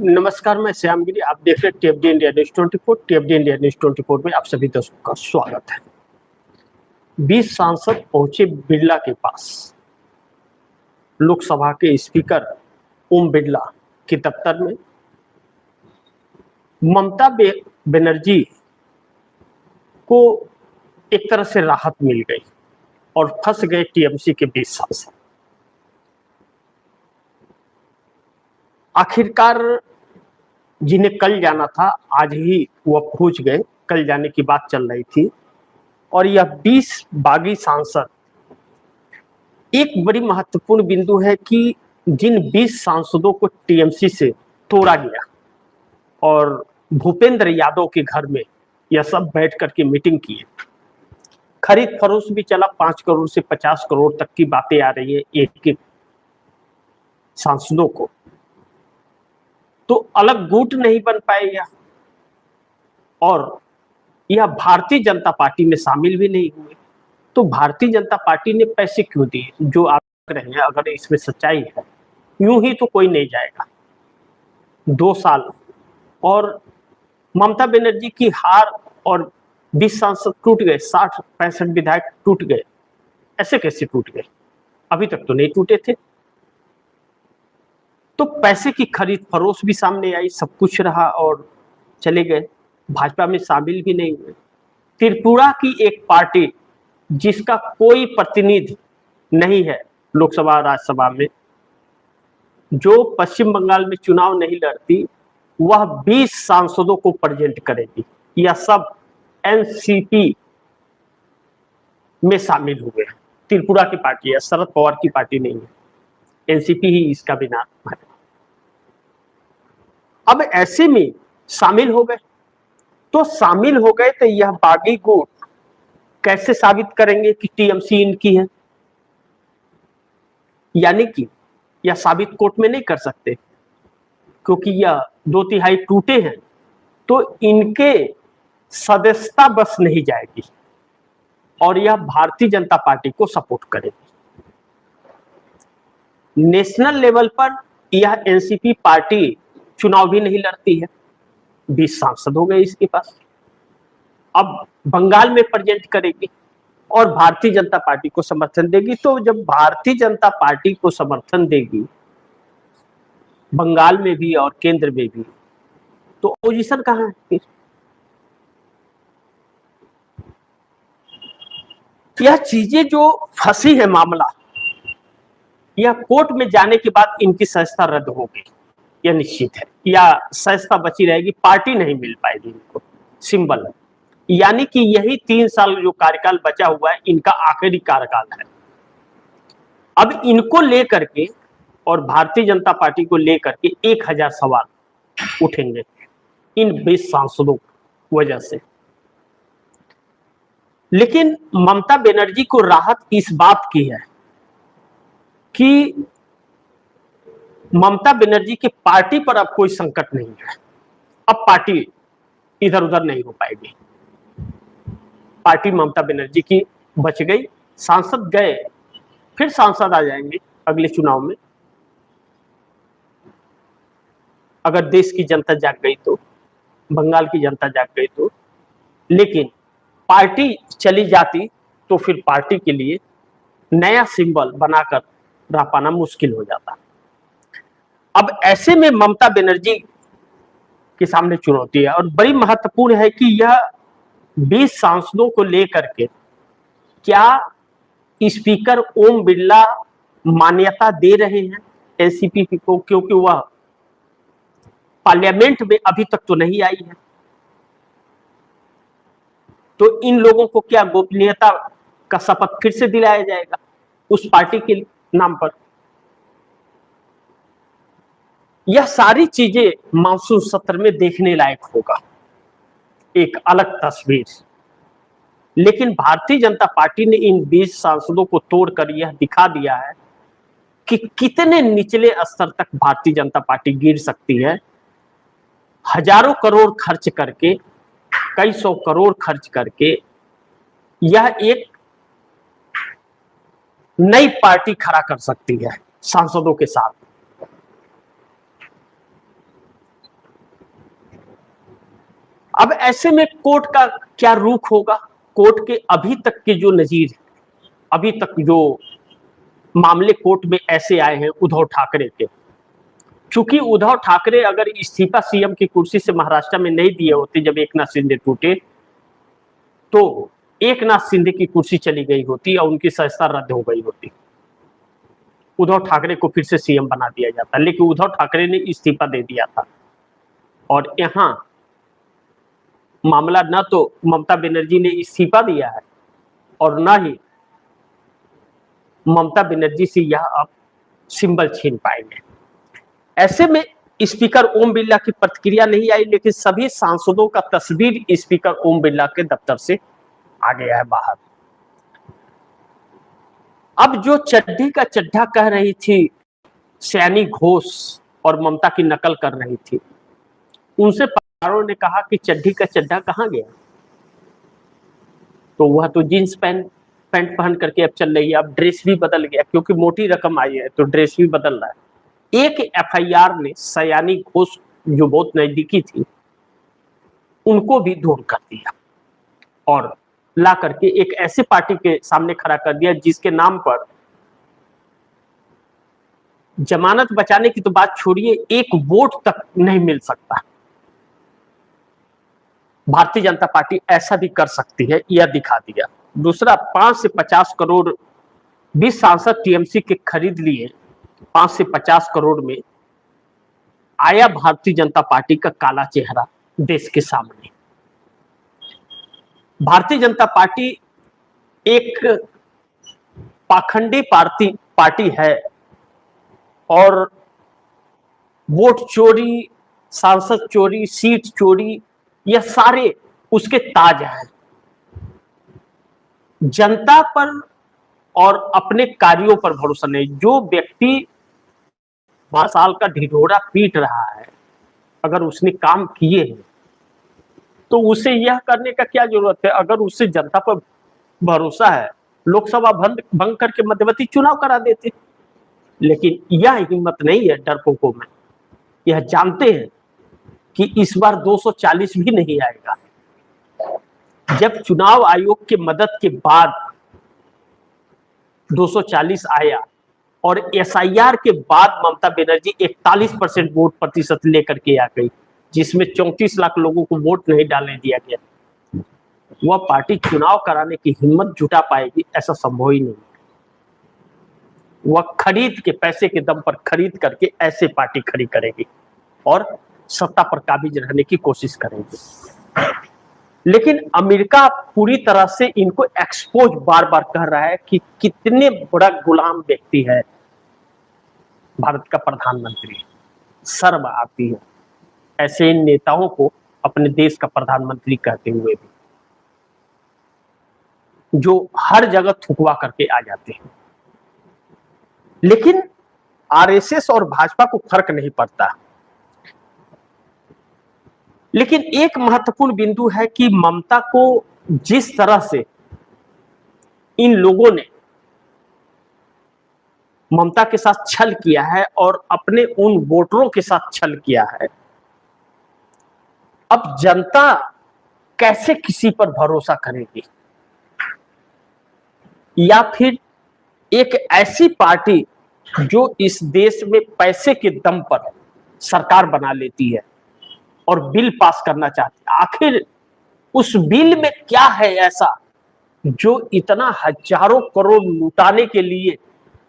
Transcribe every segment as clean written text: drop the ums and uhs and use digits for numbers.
नमस्कार, मैं श्यामगिरी। आप देख रहे हैं टीएफडी इंडिया न्यूज 24। टीएफडी इंडिया न्यूज 24 में आप सभी दर्शकों का स्वागत है। 20 सांसद पहुंचे बिरला के पास। लोकसभा के स्पीकर ओम बिरला के दफ्तर में ममता बनर्जी को एक तरह से राहत मिल गई और फंस गए टीएमसी के 20 सांसद। आखिरकार जिन्हें कल जाना था आज ही वह पहुंच गए। कल जाने की बात चल रही थी और यह 20 बागी सांसद एक बड़ी महत्वपूर्ण बिंदु है कि जिन 20 सांसदों को टीएमसी से तोड़ा गया और भूपेंद्र यादव के घर में यह सब बैठ करके मीटिंग किए। खरीद फरोख्त भी चला, 5 करोड़ से 50 करोड़ तक की बातें आ रही है एक एक सांसदों को। तो अलग गुट नहीं बन पाएगा और यह भारतीय जनता पार्टी में शामिल भी नहीं हुए। तो भारतीय जनता पार्टी ने पैसे क्यों दिए? जो आप रहे हैं, अगर इसमें सच्चाई है, यूं ही तो कोई नहीं जाएगा। 2 साल और ममता बनर्जी की हार और 20 सांसद टूट गए, 60-65 विधायक टूट गए। ऐसे कैसे टूट गए? अभी तक तो नहीं टूटे थे। तो पैसे की खरीद फरोख्त भी सामने आई, सब कुछ रहा और चले गए। भाजपा में शामिल भी नहीं हुए। त्रिपुरा की एक पार्टी जिसका कोई प्रतिनिधि नहीं है लोकसभा राज्यसभा में, जो पश्चिम बंगाल में चुनाव नहीं लड़ती, वह 20 सांसदों को प्रेजेंट करेगी। यह सब एनसीपी में शामिल हुए। त्रिपुरा की पार्टी है, शरद पवार की पार्टी नहीं है। एनसीपी ही इसका भी नाम है। अब ऐसे में शामिल हो गए। तो शामिल हो गए तो यह बागी गुट कैसे साबित करेंगे कि टीएमसी इनकी है? यानी कि यह साबित कोर्ट में नहीं कर सकते, क्योंकि यह 2/3 टूटे हैं। तो इनके सदस्यता बस नहीं जाएगी और यह भारतीय जनता पार्टी को सपोर्ट करेगी। नेशनल लेवल पर यह एनसीपी पार्टी चुनाव भी नहीं लड़ती है। 20 सांसद हो गए इसके पास। अब बंगाल में प्रेजेंट करेगी और भारतीय जनता पार्टी को समर्थन देगी। तो जब भारतीय जनता पार्टी को समर्थन देगी बंगाल में भी और केंद्र में भी, तो अपोजिशन कहां है फिर? यह चीजें जो फंसी है मामला, यह कोर्ट में जाने के बाद इनकी सदस्यता रद्द होगी, यह निश्चित है। या सदस्यता बची रहेगी, पार्टी नहीं मिल पाएगी इनको, सिंबल है। यानी कि यही 3 साल जो कार्यकाल बचा हुआ है, इनका आखिरी कार्यकाल है। अब इनको लेकर के और भारतीय जनता पार्टी को लेकर के 1000 सवाल उठेंगे इन 20 सांसदों की वजह से। लेकिन ममता बनर्जी को राहत इस बात की है कि ममता बनर्जी की पार्टी पर अब कोई संकट नहीं है। अब पार्टी इधर उधर नहीं हो पाएगी। पार्टी ममता बनर्जी की बच गई। सांसद गए, फिर सांसद आ जाएंगे अगले चुनाव में, अगर देश की जनता जाग गई तो, बंगाल की जनता जाग गई तो। लेकिन पार्टी चली जाती तो फिर पार्टी के लिए नया सिंबल बनाकर रह पाना मुश्किल हो जाता। अब ऐसे में ममता बनर्जी के सामने चुनौती है और बड़ी महत्वपूर्ण है कि यह 20 सांसदों को लेकर के क्या स्पीकर ओम बिरला मान्यता दे रहे हैं एनसीपी को, क्योंकि वह पार्लियामेंट में अभी तक तो नहीं आई है। तो इन लोगों को क्या गोपनीयता का शपथ फिर से दिलाया जाएगा उस पार्टी के नाम पर? यह सारी चीजें मानसून सत्र में देखने लायक होगा, एक अलग तस्वीर। लेकिन भारतीय जनता पार्टी ने इन 20 सांसदों को तोड़कर यह दिखा दिया है कि कितने निचले स्तर तक भारतीय जनता पार्टी गिर सकती है। हजारों करोड़ खर्च करके, कई सौ करोड़ खर्च करके यह एक नई पार्टी खड़ा कर सकती है सांसदों के साथ। अब ऐसे में कोर्ट का क्या रुख होगा? कोर्ट के अभी तक के जो नजीर, अभी तक जो मामले कोर्ट में ऐसे आए हैं उद्धव ठाकरे के, चूंकि उद्धव ठाकरे अगर इस्तीफा सीएम की कुर्सी से महाराष्ट्र में नहीं दिए होते जब एकनाथ शिंदे टूटे, तो एकनाथ शिंदे की कुर्सी चली गई होती और उनकी सदस्यता रद्द हो गई होती, उद्धव ठाकरे को फिर से सीएम बना दिया जाता। लेकिन उद्धव ठाकरे ने इस्तीफा दे दिया था और यहां मामला न तो ममता बनर्जी ने इस्तीफा दिया है और न ही ममता बनर्जी से यह अब सिंबल छीन पाएंगे। ऐसे में स्पीकर ओम बिरला की प्रतिक्रिया नहीं आई, लेकिन सभी सांसदों का तस्वीर स्पीकर ओम बिरला के दफ्तर से आ गया है बाहर। अब जो चड्ढी का चड्ढा कह रही थी सयानी घोष और ममता की नकल कर रही थी, उनसे पत्रकारों ने कहा कि चड्ढी का चड्ढा कहां गया? तो वह तो जींस पैंट पहन करके अब चल रही है। अब ड्रेस भी बदल गया क्योंकि मोटी रकम आई है तो ड्रेस भी बदल रहा है। एक एफआईआर ने सयानी घोष जो बहुत नजदीकी थी उनको भी दूर कर दिया और ला करके एक ऐसी पार्टी के सामने खड़ा कर दिया जिसके नाम पर जमानत बचाने की तो बात छोड़िए, एक वोट तक नहीं मिल सकता। भारतीय जनता पार्टी ऐसा भी कर सकती है, यह दिखा दिया। दूसरा, 5 से 50 करोड़ 20 सांसद टीएमसी के खरीद लिए, 5 से 50 करोड़ में आया भारतीय जनता पार्टी का काला चेहरा देश के सामने। भारतीय जनता पार्टी एक पाखंडी पार्टी है और वोट चोरी, सांसद चोरी, सीट चोरी, यह सारे उसके ताज हैं। जनता पर और अपने कार्यों पर भरोसा नहीं। जो व्यक्ति 12 साल का ढिढोरा पीट रहा है, अगर उसने काम किए हैं तो उसे यह करने का क्या जरूरत है? अगर उससे जनता पर भरोसा है, लोकसभा भंग करके मध्यवर्ती चुनाव करा देते। लेकिन यह हिम्मत नहीं है डरपोकों में। यह जानते हैं कि इस बार 240 भी नहीं आएगा। जब चुनाव आयोग के मदद के बाद 240 आया और एसआईआर के बाद ममता बनर्जी 41% वोट प्रतिशत लेकर के आ गई, जिसमें 34 लाख लोगों को वोट नहीं डालने दिया गया, वह पार्टी चुनाव कराने की हिम्मत जुटा पाएगी? ऐसा संभव ही नहीं। वह खरीद के, पैसे के दम पर खरीद करके ऐसे पार्टी खड़ी करेगी और सत्ता पर काबिज रहने की कोशिश करेंगे। लेकिन अमेरिका पूरी तरह से इनको एक्सपोज बार बार कर रहा है कि कितने बड़ा गुलाम व्यक्ति है भारत का प्रधानमंत्री। शर्म आती है ऐसे नेताओं को अपने देश का प्रधानमंत्री कहते हुए भी, जो हर जगह थुकवा करके आ जाते हैं। लेकिन आरएसएस और भाजपा को फर्क नहीं पड़ता। लेकिन एक महत्वपूर्ण बिंदु है कि ममता को जिस तरह से इन लोगों ने ममता के साथ छल किया है और अपने उन वोटरों के साथ छल किया है, अब जनता कैसे किसी पर भरोसा करेगी? या फिर एक ऐसी पार्टी जो इस देश में पैसे के दम पर सरकार बना लेती है और बिल पास करना चाहती है, आखिर उस बिल में क्या है ऐसा जो इतना हजारों करोड़ लुटाने के लिए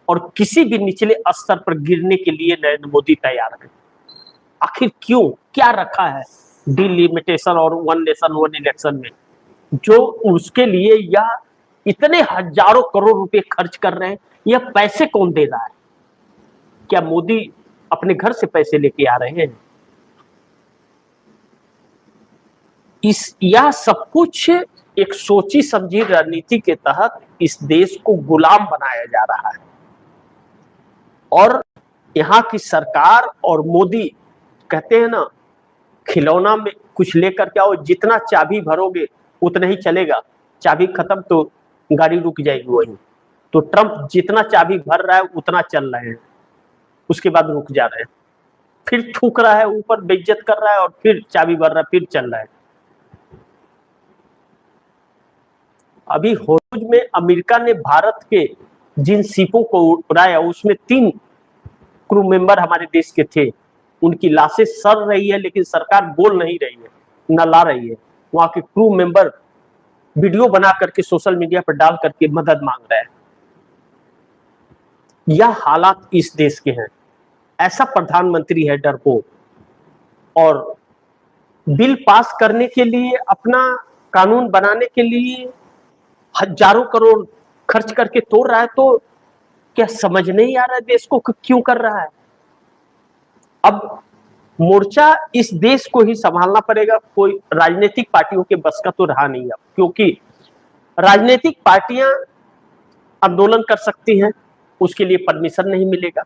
और किसी भी निचले स्तर पर गिरने के लिए नरेंद्र मोदी तैयार है? आखिर क्यों, क्या रखा है डिलिमिटेशन और वन नेशन वन इलेक्शन में जो उसके लिए यह इतने हजारों करोड़ रुपए खर्च कर रहे हैं? यह पैसे कौन दे रहा है? क्या मोदी अपने घर से पैसे लेके आ रहे हैं? यह सब कुछ एक सोची समझी रणनीति के तहत इस देश को गुलाम बनाया जा रहा है और यहाँ की सरकार और मोदी कहते हैं ना, खिलौना में कुछ लेकर के आओ, जितना चाबी भरोगे उतना ही चलेगा, चाबी खत्म तो गाड़ी रुक जाएगी वहीं। तो ट्रंप जितना चाबी भर रहा है उतना चल रहे हैं, उसके बाद रुक जा रहे हैं, फिर थूक रहा है ऊपर, बेइज्जत कर रहा है और फिर चाबी भर रहा है, फिर चल रहा है। अभी होर्मुज में अमेरिका ने भारत के जिन शिपों को उड़ाया उसमें 3 क्रू मेंबर हमारे देश के थे। उनकी लाशें सड़ रही है लेकिन सरकार बोल नहीं रही है, न ला रही है। वहां के क्रू मेंबर वीडियो बना करके सोशल मीडिया पर डाल करके मदद मांग रहे हैं। यह हालात इस देश के हैं। ऐसा प्रधानमंत्री है डरपोक, और बिल पास करने के लिए, अपना कानून बनाने के लिए हजारों करोड़ खर्च करके तोड़ रहा है। तो क्या समझ नहीं आ रहा है देश को क्यों कर रहा है? अब मोर्चा इस देश को ही संभालना पड़ेगा, कोई राजनीतिक पार्टियों के बस का तो रहा नहीं अब, क्योंकि राजनीतिक पार्टियां आंदोलन कर सकती हैं, उसके लिए परमिशन नहीं मिलेगा।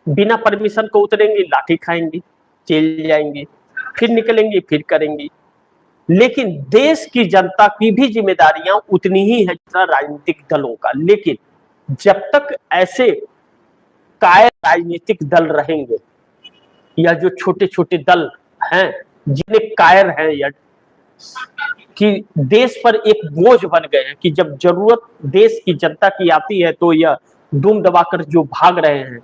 बिना परमिशन को उतरेंगे, लाठी खाएंगे, जेल जाएंगे, फिर निकलेंगे, फिर करेंगे। लेकिन देश की जनता की भी जिम्मेदारियां उतनी ही है जितना राजनीतिक दलों का। लेकिन जब तक ऐसे कायर राजनीतिक दल रहेंगे, या जो छोटे छोटे दल हैं जिन्हें कायर हैं, या कि देश पर एक बोझ बन गए हैं, कि जब जरूरत देश की जनता की आती है तो यह दुम दबाकर जो भाग रहे हैं,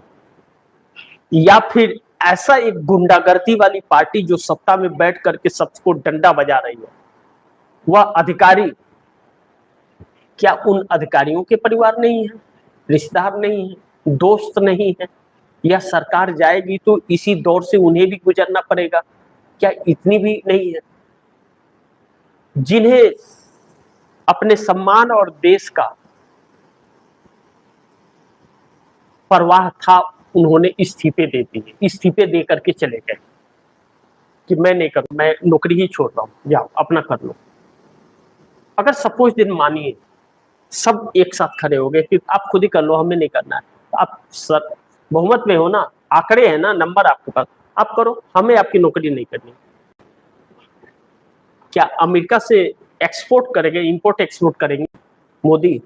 या फिर ऐसा एक गुंडागर्दी वाली पार्टी जो सत्ता में बैठ करके सबको डंडा बजा रही है। वह अधिकारी, क्या उन अधिकारियों के परिवार नहीं है, रिश्तेदार नहीं है, दोस्त नहीं है? या सरकार जाएगी तो इसी दौर से उन्हें भी गुजरना पड़ेगा? क्या इतनी भी नहीं है? जिन्हें अपने सम्मान और देश का परवाह था, उन्होंने इस्तीफे दे दिए, इस्तीफे दे करके चले गए कि मैं नहीं करूं, मैं नौकरी ही छोड़ रहा हूं, जाओ अपना कर लो। अगर सपोज दिन मानिए सब एक साथ खड़े हो गए कि आप खुद ही कर लो, हमें नहीं करना है, तो आप सर बहुमत में हो ना, आंकड़े हैं ना, नंबर आपके पास, आप करो, हमें आपकी नौकरी नहीं करनी। क्या अमेरिका से एक्सपोर्ट करेंगे, इंपोर्ट एक्सपोर्ट करेंगे मोदी?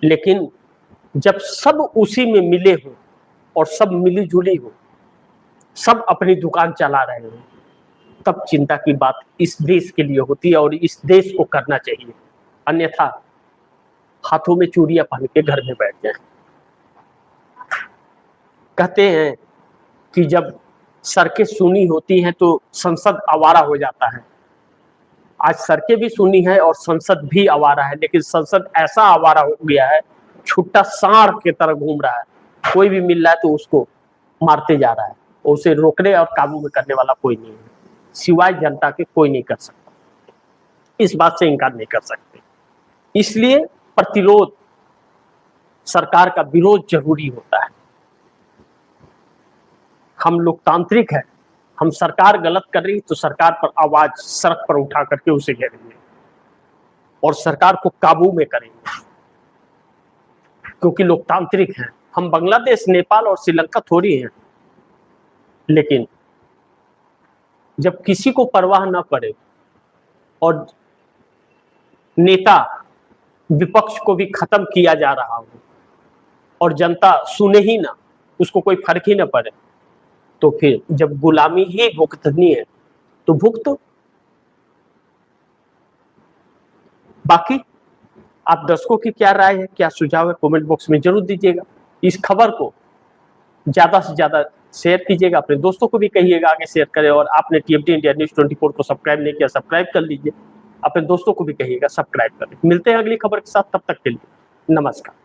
लेकिन जब सब उसी में मिले हो और सब मिली जुली हो, सब अपनी दुकान चला रहे हो, तब चिंता की बात इस देश के लिए होती है और इस देश को करना चाहिए। अन्यथा हाथों में चूड़ियां पहन के घर में बैठ जाए। कहते हैं कि जब सड़कें सूनी होती हैं तो संसद आवारा हो जाता है। आज सड़कें भी सूनी है और संसद भी आवारा है, लेकिन संसद ऐसा आवारा हो गया है, छुट्टा सांड की तरह घूम रहा है। कोई भी मिल रहा है तो उसको मारते जा रहा है, उसे रोकने और काबू में करने वाला कोई नहीं है, सिवाय जनता के कोई नहीं कर सकता। इस बात से इनकार नहीं कर सकते। इसलिए प्रतिरोध, सरकार का विरोध जरूरी होता है। हम लोकतांत्रिक है, हम सरकार गलत कर रही तो सरकार पर आवाज सड़क पर उठा करके उसे घेरेंगे और सरकार को काबू में करेंगे, क्योंकि लोकतांत्रिक हैं हम। बांग्लादेश, नेपाल और श्रीलंका थोड़ी हैं। लेकिन जब किसी को परवाह न पड़े और नेता विपक्ष को भी खत्म किया जा रहा हो और जनता सुने ही ना, उसको कोई फर्क ही ना पड़े, तो फिर जब गुलामी ही भुगतनी है तो भुगतो। बाकी आप दर्शकों की क्या राय है, क्या सुझाव है, कमेंट बॉक्स में जरूर दीजिएगा। इस खबर को ज्यादा से ज्यादा शेयर कीजिएगा, अपने दोस्तों को भी कहिएगा आगे शेयर करें। और आपने टीएमटी इंडिया न्यूज 24 को सब्सक्राइब नहीं किया, सब्सक्राइब कर लीजिए, अपने दोस्तों को भी कहिएगा सब्सक्राइब करें। मिलते हैं अगली खबर के साथ, तब तक के लिए नमस्कार।